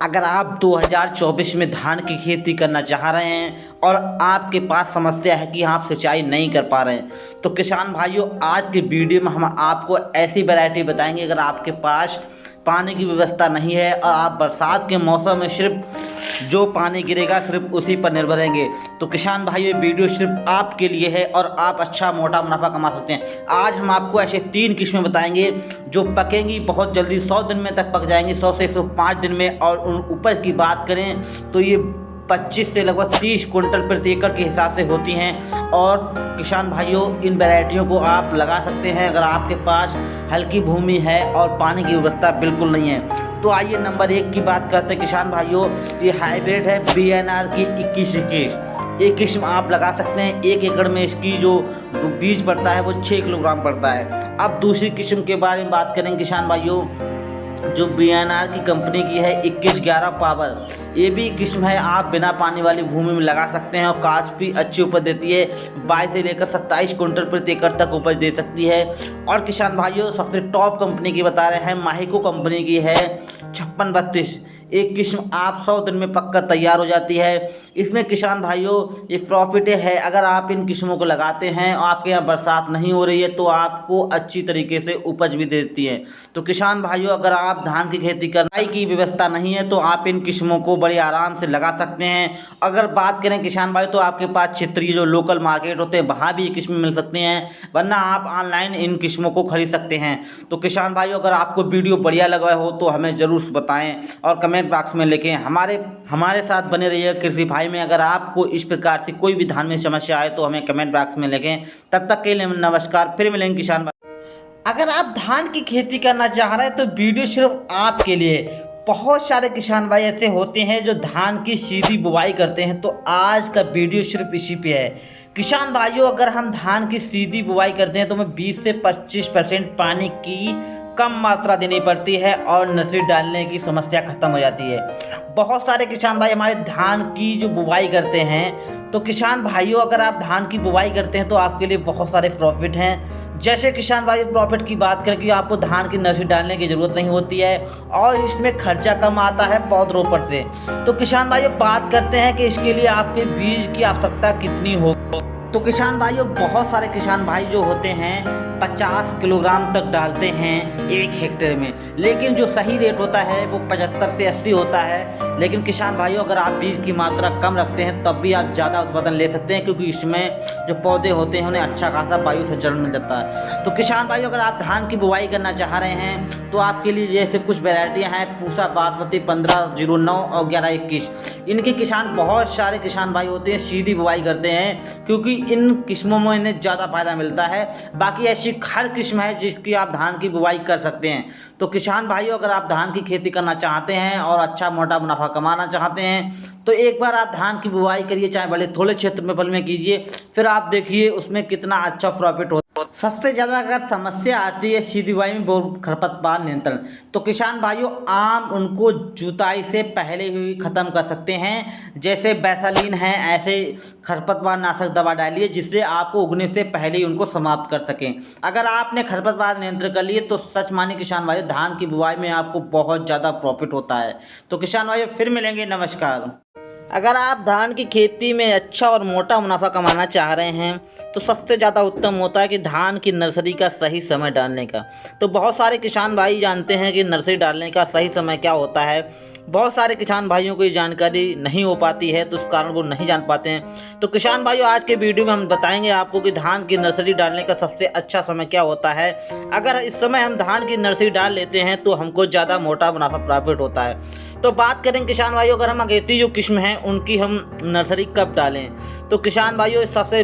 अगर आप 2024 में धान की खेती करना चाह रहे हैं और आपके पास समस्या है कि आप सिंचाई नहीं कर पा रहे हैं, तो किसान भाइयों आज की वीडियो में हम आपको ऐसी वैरायटी बताएंगे। अगर आपके पास पानी की व्यवस्था नहीं है और आप बरसात के मौसम में सिर्फ जो पानी गिरेगा सिर्फ उसी पर निर्भर रहेंगे, तो किसान भाइयों ये वीडियो सिर्फ आपके लिए है और आप अच्छा मोटा मुनाफा कमा सकते हैं। आज हम आपको ऐसे 3 किस्में बताएंगे जो पकेंगी बहुत जल्दी, 100 दिन में तक पक जाएंगी, 100 से 105 दिन में। और उन उपज की बात करें तो ये 25 से लगभग 30 कुंटल प्रति एकड़ के हिसाब से होती हैं। और किसान भाइयों इन वैरायटियों को आप लगा सकते हैं अगर आपके पास हल्की भूमि है और पानी की व्यवस्था बिल्कुल नहीं है। तो आइए नंबर 1 की बात करते हैं किसान भाइयों। ये हाइब्रिड है BNR की 2121। एक किस्म आप लगा सकते हैं। 1 एकड़ में इसकी जो बीज पड़ता है वो 6 किलोग्राम पड़ता है। अब दूसरी किस्म के बारे में बात करेंगे किसान भाइयों, जो BNR की कंपनी की है 2111 पावर। ये भी किस्म है, आप बिना पानी वाली भूमि में लगा सकते हैं और काफ़ी अच्छी उपज देती है। 22 से लेकर 27 कुंटल प्रति एकड़ तक उपज दे सकती है। और किसान भाइयों सबसे टॉप कंपनी की बता रहे हैं, माहिको कंपनी की है 5632। एक किस्म आप 100 दिन में पककर तैयार हो जाती है। इसमें किसान भाइयों ये प्रॉफिट है, अगर आप इन किस्मों को लगाते हैं और आपके यहाँ बरसात नहीं हो रही है तो आपको अच्छी तरीके से उपज भी देती है। तो किसान भाइयों अगर आप धान की खेती करने की व्यवस्था नहीं है तो आप इन किस्मों को बड़े आराम से लगा सकते हैं। अगर बात करें किसान भाई तो आपके पास क्षेत्रीय जो लोकल मार्केट होते हैं वहाँ भी ये किस्में मिल सकती हैं, वरना आप ऑनलाइन इन किस्मों को खरीद सकते हैं। तो किसान भाइयों अगर आपको वीडियो बढ़िया लगा हो तो हमें ज़रूर बताएं और कमेंट बॉक्स में लिखें। हमारे साथ बने रहिए कृषि भाई में। अगर आपको इस प्रकार से कोई भी धान में समस्या आए तो हमें कमेंट बॉक्स में लिखें। तब तक के लिए नमस्कार, फिर मिलेंगे किसान भाई। अगर आप धान की खेती करना चाह रहे हैं तो वीडियो सिर्फ आपके लिए। बहुत सारे किसान भाई ऐसे होते हैं जो धान की सीधी बुवाई करते हैं, तो आज का वीडियो सिर्फ इसी पे है। किसान भाइयों अगर हम धान की सीधी बुवाई करते हैं तो हमें 20 से 25% पानी की कम मात्रा देनी पड़ती है और नर्सरी डालने की समस्या खत्म हो जाती है। बहुत सारे किसान भाई हमारे धान की जो बुवाई करते हैं, तो किसान भाइयों अगर आप धान की बुवाई करते हैं तो आपके लिए बहुत सारे प्रॉफिट हैं। जैसे किसान भाई प्रॉफिट की बात करें कि आपको धान की नर्सरी डालने की ज़रूरत नहीं होती है और इसमें खर्चा कम आता है पौधरोपण से। तो किसान भाइयों बात करते हैं कि इसके लिए आपके बीज की आवश्यकता कितनी हो। तो किसान भाइयों बहुत सारे किसान भाई जो होते हैं 50 किलोग्राम तक डालते हैं 1 हेक्टेयर में, लेकिन जो सही रेट होता है वो 75 से 80 होता है। लेकिन किसान भाइयों अगर आप बीज की मात्रा कम रखते हैं तब भी आप ज़्यादा उत्पादन ले सकते हैं, क्योंकि इसमें जो पौधे होते हैं उन्हें अच्छा खासा वायु संचरण मिल जाता है। तो किसान भाइयों अगर आप धान की बुवाई करना चाह रहे हैं तो आपके लिए जैसे कुछ वैरायटियाँ हैं, पूसा बासमती 1509 और 1121। इनके किसान बहुत सारे किसान भाई होते हैं सीधी बुवाई करते हैं, क्योंकि इन किस्मों में इन्हें ज़्यादा फायदा मिलता है। बाकी ऐसी हर किस्म है जिसकी आप धान की बुवाई कर सकते हैं। तो किसान भाइयों अगर आप धान की खेती करना चाहते हैं और अच्छा मोटा मुनाफा कमाना चाहते हैं तो एक बार आप धान की बुवाई करिए, चाहे भले थोड़े क्षेत्र में पल में कीजिए, फिर आप देखिए उसमें कितना अच्छा प्रॉफिट होता है। सबसे ज़्यादा अगर समस्या आती है सीधी बुवाई में वो खरपतवार नियंत्रण, तो किसान भाइयों आम उनको जुताई से पहले ही ख़त्म कर सकते हैं। जैसे बैसालीन है, ऐसे खरपतवार नाशक दवा डालिए जिससे आपको उगने से पहले ही उनको समाप्त कर सकें। अगर आपने खरपतवार नियंत्रण कर लिए तो सच माने किसान भाइयों धान की बुवाई में आपको बहुत ज़्यादा प्रॉफिट होता है। तो किसान भाइयों फिर मिलेंगे, नमस्कार। अगर आप धान की खेती में अच्छा और मोटा मुनाफा कमाना चाह रहे हैं तो सबसे ज़्यादा उत्तम होता है कि धान की नर्सरी का सही समय डालने का। तो बहुत सारे किसान भाई जानते हैं कि नर्सरी डालने का सही समय क्या होता है। बहुत सारे किसान भाइयों को ये जानकारी नहीं हो पाती है, तो उस कारण वो नहीं जान पाते हैं। तो किसान भाइयों आज के वीडियो में हम बताएंगे आपको कि धान की नर्सरी डालने का सबसे अच्छा समय क्या होता है। अगर इस समय हम धान की नर्सरी डाल लेते हैं तो हमको ज़्यादा मोटा मुनाफा प्रॉफिट होता है। तो बात करें किसान भाइयों अगर हम अगेती जो किस्म है उनकी हम नर्सरी कब डालें, तो किसान भाइयों सबसे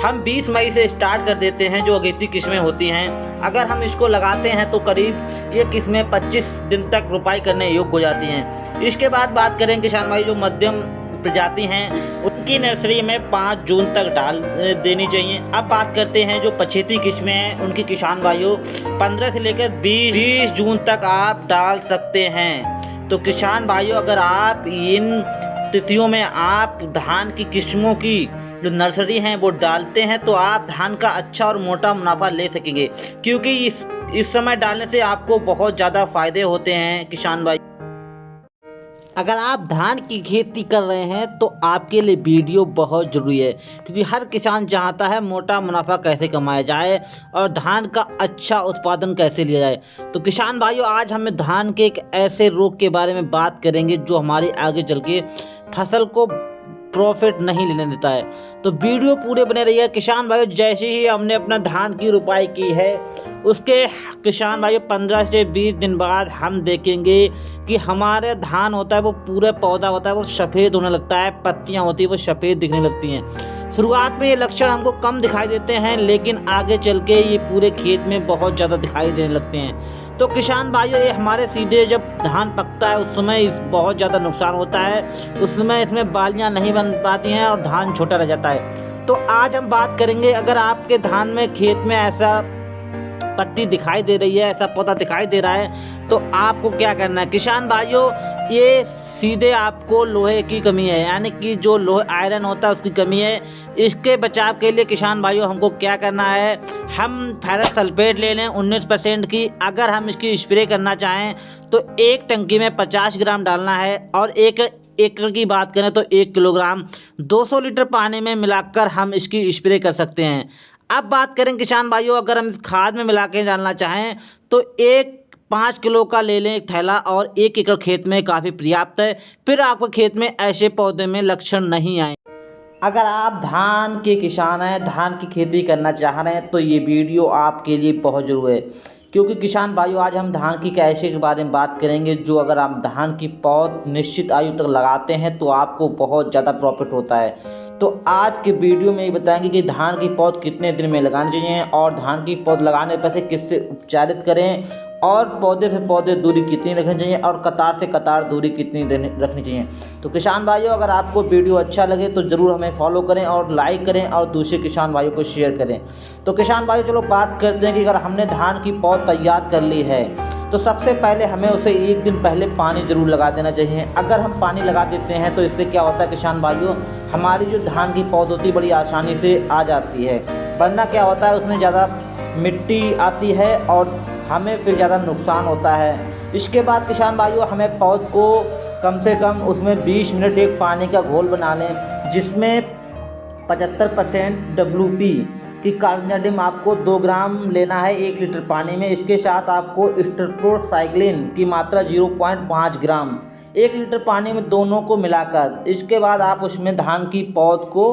हम 20 मई से स्टार्ट कर देते हैं। जो अगेती किस्में होती हैं अगर हम इसको लगाते हैं तो करीब ये किस्में 25 दिन तक रोपाई करने योग्य हो जाती हैं। इसके बाद बात करें किसान भाई जो मध्यम प्रजाति हैं उनकी नर्सरी में 5 जून तक डाल देनी चाहिए। अब बात करते हैं जो पछेती किस्में हैं उनकी किसान भाइयों 15 से लेकर 20 जून तक आप डाल सकते हैं। तो किसान भाइयों अगर आप इन तिथियों में आप धान की किस्मों की जो नर्सरी हैं वो डालते हैं तो आप धान का अच्छा और मोटा मुनाफा ले सकेंगे, क्योंकि इस समय डालने से आपको बहुत ज़्यादा फ़ायदे होते हैं किसान भाई। अगर आप धान की खेती कर रहे हैं तो आपके लिए वीडियो बहुत ज़रूरी है, क्योंकि हर किसान चाहता है मोटा मुनाफा कैसे कमाया जाए और धान का अच्छा उत्पादन कैसे लिया जाए। तो किसान भाइयों, आज हम धान के एक ऐसे रोग के बारे में बात करेंगे जो हमारे आगे चल के फसल को प्रॉफिट नहीं लेने देता है। तो वीडियो पूरे बने रहिए किसान भाइयों। जैसे ही हमने अपना धान की रुपाई की है, उसके किसान भाइयों 15 से 20 दिन बाद हम देखेंगे कि हमारे धान होता है वो पूरा पौधा होता है वो सफ़ेद होने लगता है, पत्तियां होती है वो सफ़ेद दिखने लगती हैं। शुरुआत में ये लक्षण हमको कम दिखाई देते हैं, लेकिन आगे चल के ये पूरे खेत में बहुत ज़्यादा दिखाई देने लगते हैं। तो किसान भाइयों, ये हमारे सीधे जब धान पकता है उस समय इस बहुत ज़्यादा नुकसान होता है। उस समय इसमें बालियां नहीं बन पाती हैं और धान छोटा रह जाता है। तो आज हम बात करेंगे, अगर आपके धान में खेत में ऐसा पत्ती दिखाई दे रही है, ऐसा पौधा दिखाई दे रहा है, तो आपको क्या करना है किसान भाइयों। ये सीधे आपको लोहे की कमी है, यानी कि जो लोहे आयरन होता है उसकी कमी है। इसके बचाव के लिए किसान भाइयों हमको क्या करना है, हम फेरस सल्फेट ले लें 19% की। अगर हम इसकी स्प्रे करना चाहें तो एक टंकी में 50 ग्राम डालना है, और एक एकड़ की बात करें तो 1 किलोग्राम 200 लीटर पानी में मिलाकर हम इसकी स्प्रे कर सकते हैं। अब बात करें किसान भाइयों, अगर हम इस खाद में मिला के डालना चाहें तो 5 किलो का ले लें एक थैला, और 1 एकड़ खेत में काफ़ी पर्याप्त है। फिर आपके खेत में ऐसे पौधे में लक्षण नहीं आए। अगर आप धान के किसान हैं, धान की खेती करना चाह रहे हैं, तो ये वीडियो आपके लिए बहुत ज़रूरी है। क्योंकि किसान भाइयों, आज हम धान की कैसे के बारे में बात करेंगे, जो अगर आप धान की पौध निश्चित आयु तक लगाते हैं तो आपको बहुत ज़्यादा प्रॉफिट होता है। तो आज के वीडियो में ये बताएंगे कि धान की पौध कितने दिन में लगानी चाहिए, और धान की पौध लगाने से पहले किससे उपचारित करें, और पौधे से पौधे दूरी कितनी रखनी चाहिए, और कतार से कतार दूरी कितनी रखनी चाहिए। तो किसान भाइयों, अगर आपको वीडियो अच्छा लगे तो ज़रूर हमें फॉलो करें और लाइक करें और दूसरे किसान भाइयों को शेयर करें। तो किसान भाइयों, चलो बात करते हैं कि अगर हमने धान की पौध तैयार कर ली है तो सबसे पहले हमें उसे 1 दिन पहले पानी ज़रूर लगा देना चाहिए। अगर हम पानी लगा देते हैं तो इससे क्या होता है किसान भाइयों, हमारी जो धान की पौध होती है बड़ी आसानी से आ जाती है। वरना क्या होता है, उसमें ज़्यादा मिट्टी आती है और हमें फिर ज़्यादा नुकसान होता है। इसके बाद किसान भाइयों, हमें पौध को कम से कम उसमें 20 मिनट एक पानी का घोल बना लें, जिसमें 75% WP की कार्बोनियम आपको 2 ग्राम लेना है 1 लीटर पानी में। इसके साथ आपको स्टेट्रोसाइक्लिन की मात्रा 0.5 ग्राम 1 लीटर पानी में, दोनों को मिलाकर। इसके बाद आप उसमें धान की पौध को,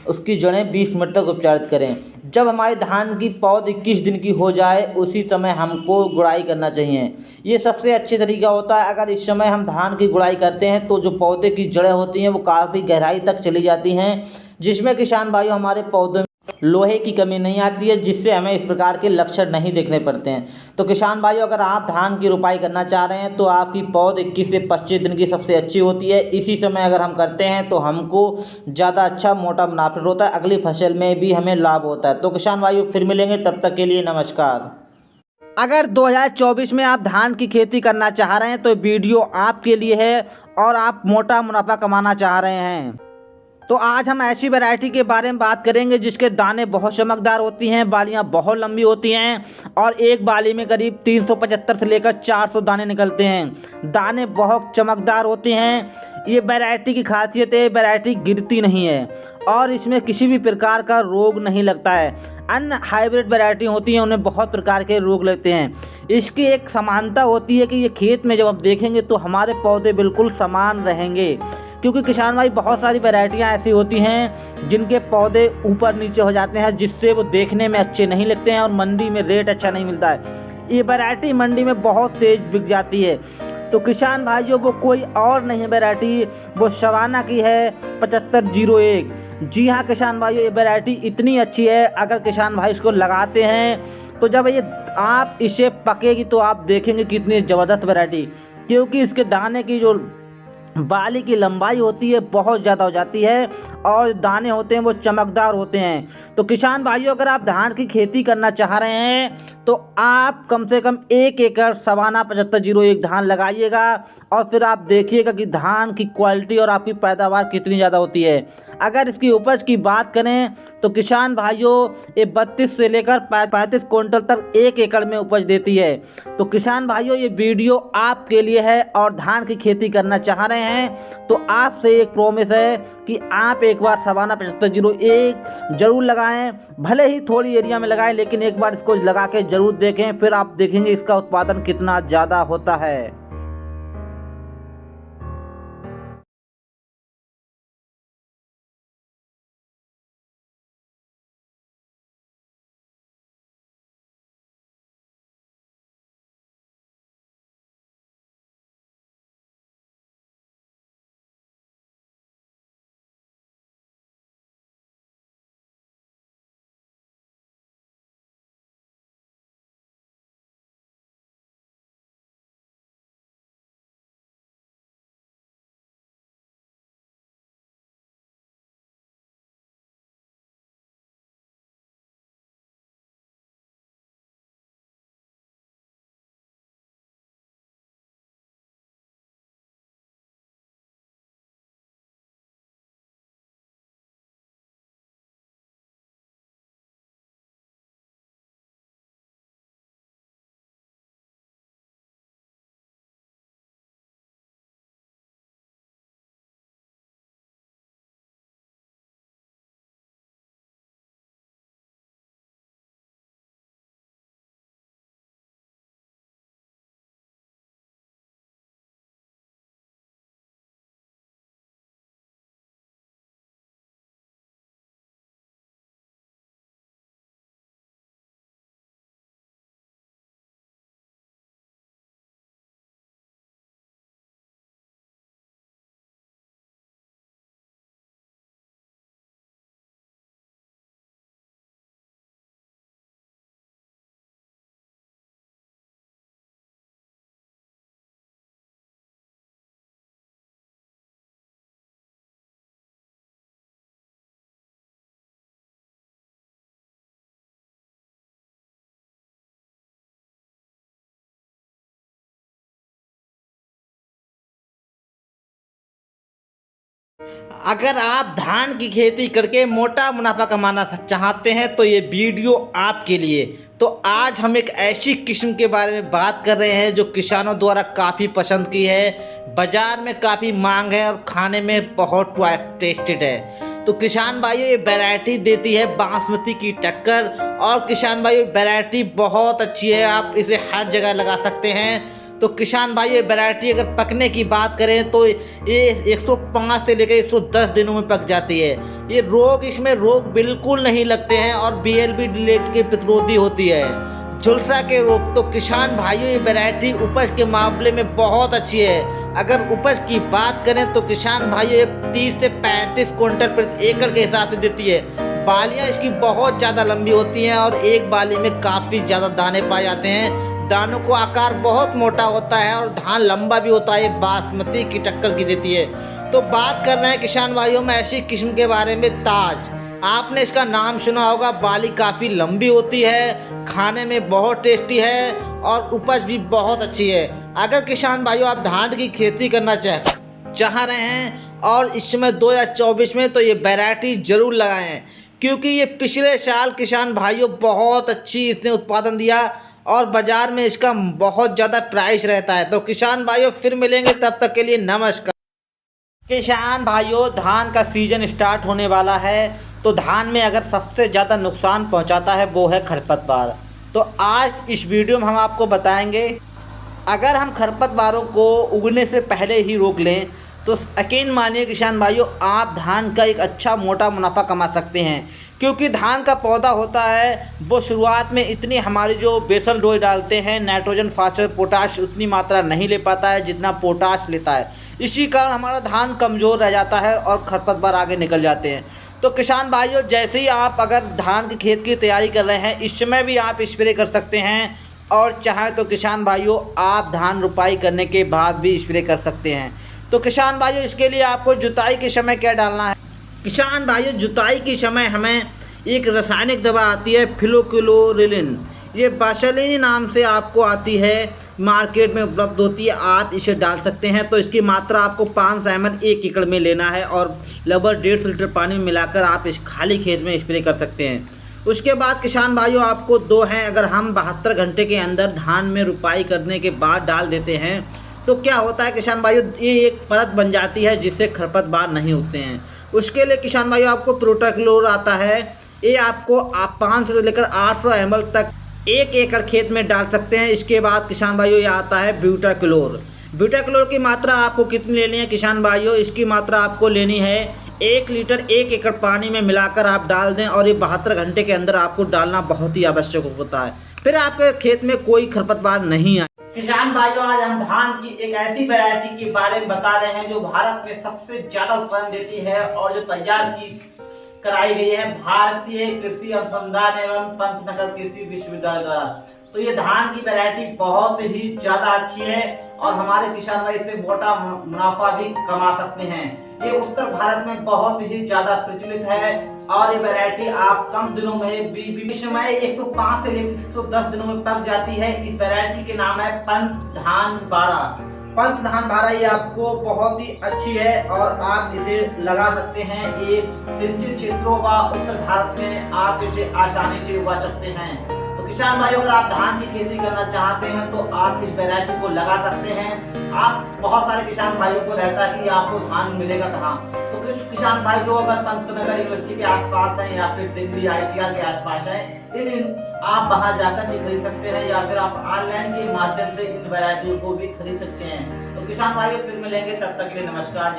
उसकी जड़ें 20 मिनट तक उपचारित करें। जब हमारी धान की पौध 21 दिन की हो जाए, उसी समय हमको गुड़ाई करना चाहिए। ये सबसे अच्छी तरीका होता है। अगर इस समय हम धान की गुड़ाई करते हैं तो जो पौधे की जड़ें होती हैं वो काफ़ी गहराई तक चली जाती हैं, जिसमें किसान भाइयों हमारे पौधों में लोहे की कमी नहीं आती है, जिससे हमें इस प्रकार के लक्षण नहीं देखने पड़ते हैं। तो किसान भाइयों, अगर आप धान की रुपाई करना चाह रहे हैं तो आपकी पौध 21 से 25 दिन की सबसे अच्छी होती है। इसी समय अगर हम करते हैं तो हमको ज़्यादा अच्छा मोटा मुनाफा होता है, अगली फसल में भी हमें लाभ होता है। तो किसान भाइयों, फिर मिलेंगे, तब तक के लिए नमस्कार। अगर 2024 में आप धान की खेती करना चाह रहे हैं तो वीडियो आपके लिए है, और आप मोटा मुनाफा कमाना चाह रहे हैं तो आज हम ऐसी वैरायटी के बारे में बात करेंगे जिसके दाने बहुत चमकदार होती हैं, बालियां बहुत लंबी होती हैं, और एक बाली में करीब 375 से लेकर 400 दाने निकलते हैं। दाने बहुत चमकदार होते हैं। ये वैरायटी की खासियत है, वैरायटी गिरती नहीं है और इसमें किसी भी प्रकार का रोग नहीं लगता है। अन्य हाइब्रिड वैरायटी होती हैं उन्हें बहुत प्रकार के रोग लगते हैं। इसकी एक समानता होती है कि ये खेत में जब आप देखेंगे तो हमारे पौधे बिल्कुल समान रहेंगे, क्योंकि किसान भाई बहुत सारी वैरायटियां ऐसी होती हैं जिनके पौधे ऊपर नीचे हो जाते हैं, जिससे वो देखने में अच्छे नहीं लगते हैं और मंडी में रेट अच्छा नहीं मिलता है। ये वैरायटी मंडी में बहुत तेज़ बिक जाती है। तो किसान भाइयों, वो कोई और नहीं है वैरायटी, वो सवाना की है 7501। जी हाँ किसान भाइयों, ये वैरायटी इतनी अच्छी है, अगर किसान भाई इसको लगाते हैं तो जब ये आप इसे पकेगी तो आप देखेंगे कितनी ज़बरदस्त वैरायटी, क्योंकि इसके दाने की जो बाली की लंबाई होती है बहुत ज़्यादा हो जाती है और दाने होते हैं वो चमकदार होते हैं। तो किसान भाइयों, अगर आप धान की खेती करना चाह रहे हैं तो आप कम से कम 1 एकड़ सवाना 7501 धान लगाइएगा, और फिर आप देखिएगा कि धान की क्वालिटी और आपकी पैदावार कितनी ज़्यादा होती है। अगर इसकी उपज की बात करें तो किसान भाइयों ये 32 से लेकर 35 क्विंटल तक 1 एकड़ में उपज देती है। तो किसान भाइयों ये वीडियो आपके लिए है और धान की खेती करना चाह रहे हैं तो आपसे एक प्रॉमिस है कि आप एक बार सवाना 7501 जरूर लगाएं। भले ही थोड़ी एरिया में लगाएं लेकिन एक बार इसको लगा के जरूर देखें, फिर आप देखेंगे इसका उत्पादन कितना ज़्यादा होता है। अगर आप धान की खेती करके मोटा मुनाफा कमाना चाहते हैं तो ये वीडियो आपके लिए। तो आज हम एक ऐसी किस्म के बारे में बात कर रहे हैं जो किसानों द्वारा काफ़ी पसंद की है, बाज़ार में काफ़ी मांग है और खाने में बहुत टेस्टेड है। तो किसान भाइयों ये वैरायटी देती है बासमती की टक्कर और किसान भाइयों वैरायटी बहुत अच्छी है, आप इसे हर जगह लगा सकते हैं। तो किसान भाई ये वैरायटी अगर पकने की बात करें तो ये 105 से लेकर 110 दिनों में पक जाती है। ये इसमें रोग बिल्कुल नहीं लगते हैं और BLB डिलेट के प्रतिरोधी होती है, झुलसा के रोग। तो किसान भाइयों ये वैरायटी उपज के मामले में बहुत अच्छी है। अगर उपज की बात करें तो किसान भाइयों ये 30 से 35 क्विंटल प्रति एकड़ के हिसाब से देती है। बालियाँ इसकी बहुत ज़्यादा लंबी होती हैं और एक बाली में काफ़ी ज़्यादा दाने पाए जाते हैं। दानों को आकार बहुत मोटा होता है और धान लंबा भी होता है, बासमती की टक्कर की देती है। तो बात कर रहे हैं किसान भाइयों में ऐसी किस्म के बारे में ताज। आपने इसका नाम सुना होगा, बाली काफ़ी लंबी होती है, खाने में बहुत टेस्टी है और उपज भी बहुत अच्छी है। अगर किसान भाइयों आप धान की खेती करना चाह रहे हैं और इस समय 2024 में तो ये वैरायटी ज़रूर लगाएं, क्योंकि ये पिछले साल किसान भाइयों बहुत अच्छी इसने उत्पादन दिया और बाज़ार में इसका बहुत ज़्यादा प्राइस रहता है। तो किसान भाइयों फिर मिलेंगे, तब तक के लिए नमस्कार। किसान भाइयों धान का सीज़न स्टार्ट होने वाला है, तो धान में अगर सबसे ज़्यादा नुकसान पहुंचाता है वो है खरपतवार। तो आज इस वीडियो में हम आपको बताएंगे अगर हम खरपतवारों को उगने से पहले ही रोक लें तो यकीन मानिए किसान भाइयों आप धान का एक अच्छा मोटा मुनाफा कमा सकते हैं। क्योंकि धान का पौधा होता है वो शुरुआत में इतनी हमारी जो बेसल डोज डालते हैं नाइट्रोजन फास्फोरस पोटाश उतनी मात्रा नहीं ले पाता है जितना पोटाश लेता है। इसी कारण हमारा धान कमज़ोर रह जाता है और खरपतवार आगे निकल जाते हैं। तो किसान भाइयों जैसे ही आप अगर धान के खेत की तैयारी कर रहे हैं इस समय भी आप स्प्रे कर सकते हैं और चाहे तो किसान भाइयों आप धान रुपाई करने के बाद भी स्प्रे कर सकते हैं। तो किसान भाइयों इसके लिए आपको जुताई के समय क्या डालना है? किसान भाइयों जुताई के समय हमें एक रासायनिक दवा आती है फ्लोक्लोरिलिन, ये बाशलिनी नाम से आपको आती है। मार्केट में उपलब्ध होती है, आप इसे डाल सकते हैं। तो इसकी मात्रा आपको 500 ml 1 एकड़ में लेना है और लगभग 150 लीटर पानी में मिलाकर आप इस खाली खेत में स्प्रे कर सकते हैं। उसके बाद किसान भाइयों आपको 2 हैं, अगर हम 72 घंटे के अंदर धान में रुपाई करने के बाद डाल देते हैं तो क्या होता है किसान भाइयों, ये एक परत बन जाती है जिससे खरपतवार नहीं होते हैं। उसके लिए किसान भाइयों आपको प्रोटाक्लोर आता है, ये आपको आप 500 से लेकर 800 ml तक 1 एकड़ खेत में डाल सकते हैं। इसके बाद किसान भाइयों ये आता है ब्यूटाक्लोर। ब्यूटाक्लोर की मात्रा आपको कितनी लेनी है किसान भाइयों, इसकी मात्रा आपको लेनी है 1 लीटर 1 एकड़ पानी में मिलाकर आप डाल दें और ये 72 घंटे के अंदर आपको डालना बहुत ही आवश्यक होता है, फिर आपके खेत में कोई खरपतवार नहीं आए। किसान भाइयों आज हम धान की एक ऐसी वैरायटी के बारे में बता रहे हैं जो भारत में सबसे ज्यादा उत्पादन देती है और जो तैयार की कराई गई है भारतीय कृषि अनुसंधान एवं पंतनगर कृषि विश्वविद्यालय द्वारा। तो ये धान की वैरायटी बहुत ही ज्यादा अच्छी है और हमारे किसान भाई इससे मोटा मुनाफा भी कमा सकते हैं। ये उत्तर भारत में बहुत ही ज्यादा प्रचलित है और ये वैरायटी आप कम दिनों में विश्वमय 105 से 110 दिनों में पक जाती है। इस वैरायटी के नाम है पंत धान 12। पंत धान 12 ये आपको बहुत ही अच्छी है और आप इसे लगा सकते हैं। ये सिंचित क्षेत्रों व उत्तर भारत में आप इसे आसानी से उगा सकते हैं। तो किसान भाइयों अगर आप धान की खेती करना चाहते हैं तो आप इस वैरायटी को लगा सकते हैं। आप बहुत सारे किसान भाइयों को रहता है कि आपको धान मिलेगा कहाँ, तो कुछ किसान भाई जो अगर पंतनगर यूनिवर्सिटी के आसपास हैं या फिर दिल्ली ICR के आसपास हैं, इन आप वहां जाकर भी खरीद सकते हैं या फिर आप ऑनलाइन के माध्यम से इन वैरायटियों को भी खरीद सकते हैं। तो किसान भाइयों फिर मिलेंगे, तब तक के लिए नमस्कार।